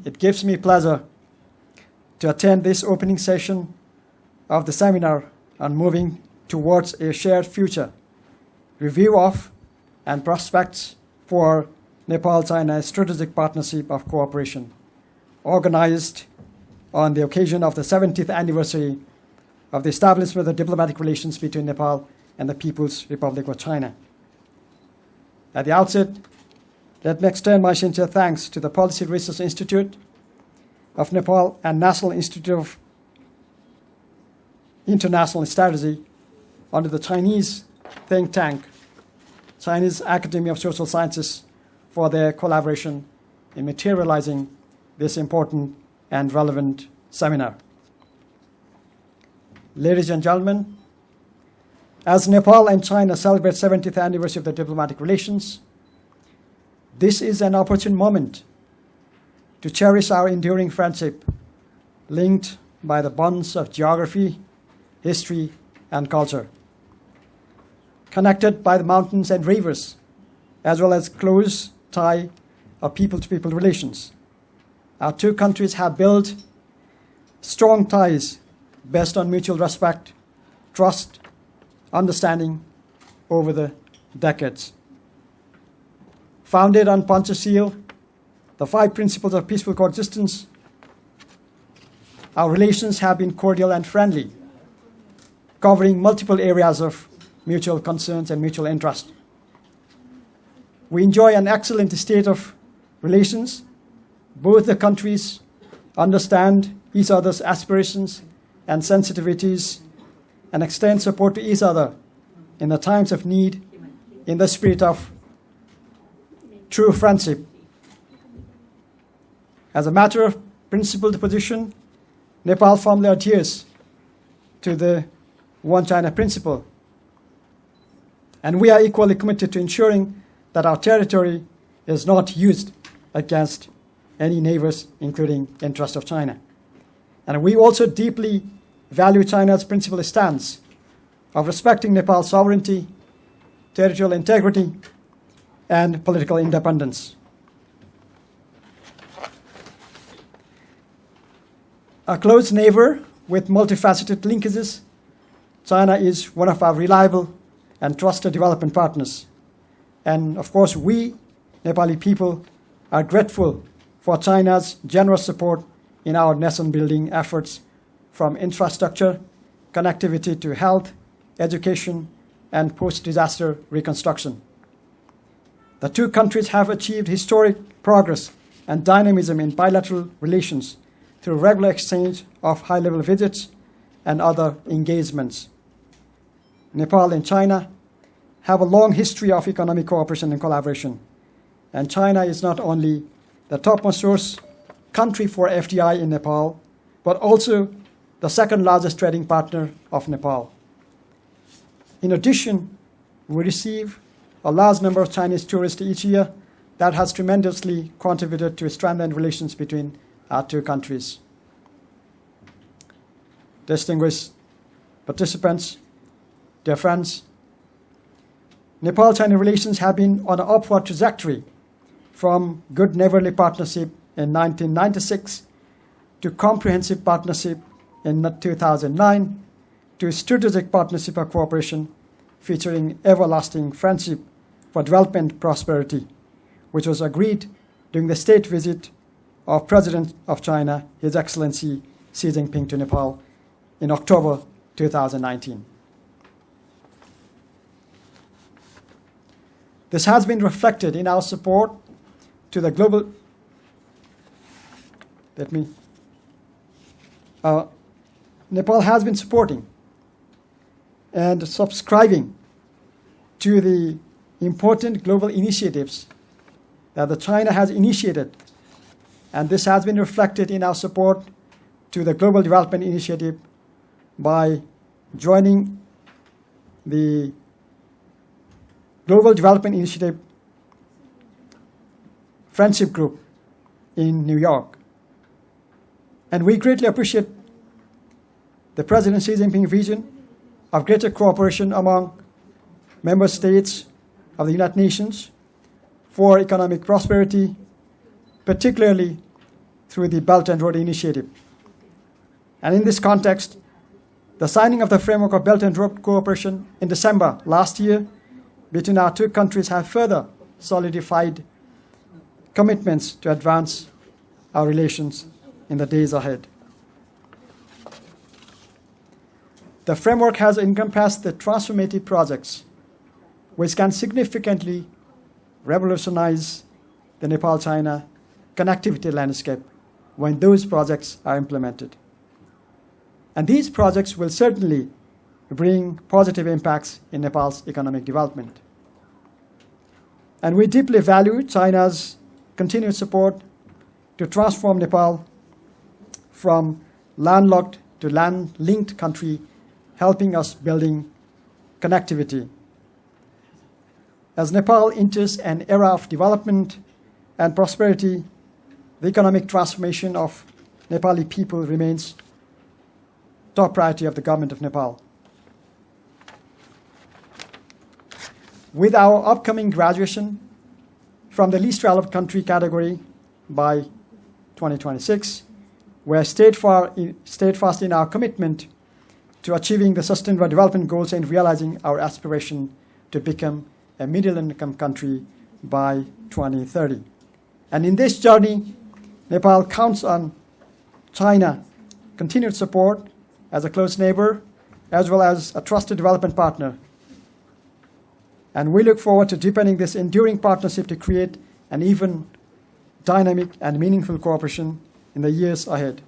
it gives me pleasure to attend this opening session of the seminar on moving towards a shared future, review of and prospects for Nepal-China Strategic Partnership of Cooperation, organized on the occasion of the 70th anniversary of the establishment of diplomatic relations between Nepal and the People's Republic of China. At the outset, let me extend my sincere thanks to the Policy Research Institute of Nepal and National Institute of International Strategy under the Chinese think tank, Chinese Academy of Social Sciences, for their collaboration in materializing this important and relevant seminar. Ladies and gentlemen, as Nepal and China celebrate 70th anniversary of their diplomatic relations, this is an opportune moment to cherish our enduring friendship linked by the bonds of geography, history, and culture. Connected by the mountains and rivers, as well as close tie of people-to-people relations, our two countries have built strong ties based on mutual respect, trust, understanding over the decades. Founded on Panchashil, the 5 principles of peaceful coexistence, our relations have been cordial and friendly, covering multiple areas of mutual concerns and mutual interest. We enjoy an excellent state of relations. Both the countries understand each other's aspirations and sensitivities and extend support to each other in the times of need in the spirit of true friendship. As a matter of principled position, Nepal firmly adheres to the One China principle, and we are equally committed to ensuring that our territory is not used against any neighbors, including interests of China. And we also deeply value China's principled stance of respecting Nepal's sovereignty, territorial integrity, and political independence. A close neighbor with multifaceted linkages, China is one of our reliable and trusted development partners. And of course, we, Nepali people, are grateful for China's generous support in our nation-building efforts, from infrastructure, connectivity to health, education, and post-disaster reconstruction. The two countries have achieved historic progress and dynamism in bilateral relations through regular exchange of high-level visits and other engagements. Nepal and China have a long history of economic cooperation and collaboration, and China is not only the topmost source country for FDI in Nepal, but also the second largest trading partner of Nepal. In addition, we receive a large number of Chinese tourists each year that has tremendously contributed to strengthened relations between our two countries. Distinguished participants, dear friends, Nepal-China relations have been on an upward trajectory from good neighborly partnership in 1996 to comprehensive partnership in 2009 to strategic partnership of cooperation featuring everlasting friendship for development prosperity, which was agreed during the state visit of President of China, His Excellency Xi Jinping, to Nepal in October 2019. This has been reflected in our support to the global, Nepal has been supporting and subscribing to the important global initiatives that the China has initiated, and this has been reflected in our support to the Global Development Initiative by joining the Global Development Initiative Friendship Group in New York. And we greatly appreciate the President Xi Jinping vision of greater cooperation among member states of the United Nations for economic prosperity, particularly through the Belt and Road Initiative. And in this context, the signing of the framework of Belt and Road cooperation in December last year between our two countries have further solidified commitments to advance our relations in the days ahead. The framework has encompassed the transformative projects which can significantly revolutionize the Nepal-China connectivity landscape when those projects are implemented. And these projects will certainly bring positive impacts in Nepal's economic development. And we deeply value China's continued support to transform Nepal from landlocked to land-linked country, helping us building connectivity. As Nepal enters an era of development and prosperity, the economic transformation of Nepali people remains top priority of the government of Nepal. With our upcoming graduation from the least developed country category by 2026, we are steadfast in our commitment to achieving the Sustainable Development Goals and realizing our aspiration to become a middle-income country by 2030. And in this journey, Nepal counts on China's continued support as a close neighbor, as well as a trusted development partner. And we look forward to deepening this enduring partnership to create an even dynamic and meaningful cooperation in the years ahead.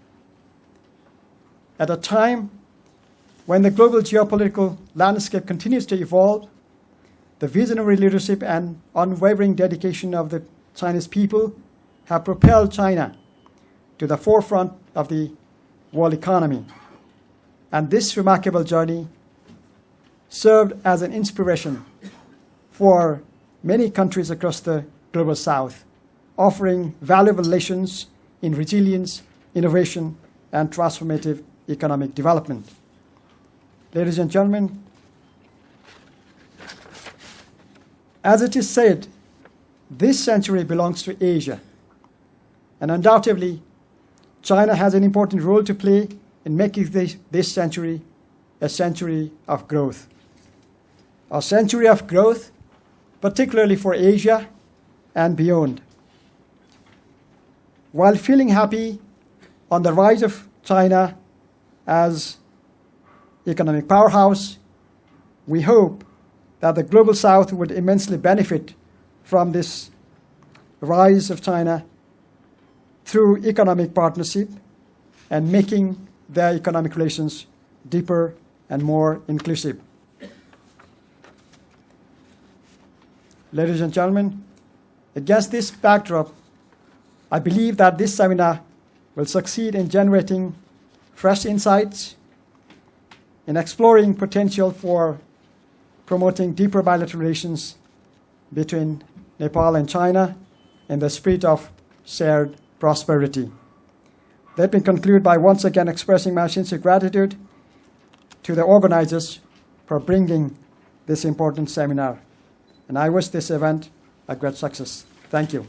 At a time when the global geopolitical landscape continues to evolve, the visionary leadership and unwavering dedication of the Chinese people have propelled China to the forefront of the world economy. And this remarkable journey served as an inspiration for many countries across the global south, offering valuable lessons in resilience, innovation, and transformative economic development. Ladies and gentlemen, as it is said, this century belongs to Asia, and undoubtedly, China has an important role to play in making this century a century of growth. A century of growth, particularly for Asia and beyond. While feeling happy on the rise of China as economic powerhouse, we hope that the global south would immensely benefit from this rise of China through economic partnership and making their economic relations deeper and more inclusive. Ladies and gentlemen, against this backdrop, I believe that this seminar will succeed in generating fresh insights, in exploring potential for promoting deeper bilateral relations between Nepal and China in the spirit of shared prosperity. Let me conclude by once again expressing my sincere gratitude to the organizers for bringing this important seminar. And I wish this event a great success. Thank you.